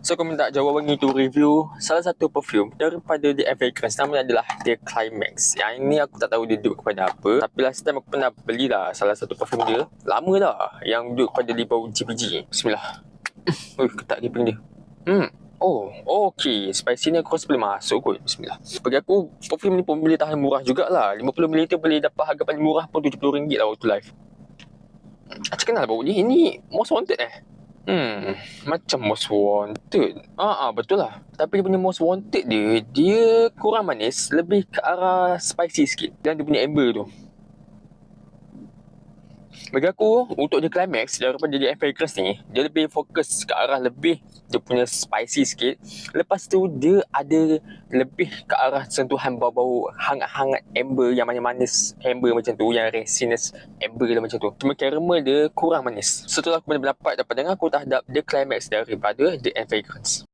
So aku minta jawapan itu review salah satu perfume daripada The Fragrance. Namanya adalah The Climax. Yang ini aku tak tahu dia duduk kepada apa. Tapi last time aku pernah beli lah salah satu perfume dia. Lama dah yang duduk pada di bawah GPG. Bismillah. Ketak dia dia. Oh, okey. Spicy ni aku rasa boleh masuk kot. Bismillah. Bagi aku, perfume ni pun boleh tahan murah jugalah. 50ml boleh dapat harga paling murah pun RM70 lah waktu live. Macam kenal bau ni? Ini Most Wanted macam Most Wanted. Betul lah. Tapi dia punya Most Wanted dia kurang manis, lebih ke arah spicy sikit. Dan dia punya amber tu. Bagi aku, untuk dia Climax daripada dia Fragrance ni, dia lebih fokus ke arah lebih dia punya spicy sikit. Lepas tu, dia ada lebih ke arah sentuhan bau-bau hangat-hangat amber yang manis-manis amber macam tu, yang raciness amber dia macam tu. Cuma caramel dia kurang manis. Setelah aku berpendapat dapat dengar aku terhadap dia Climax daripada The Fragrance.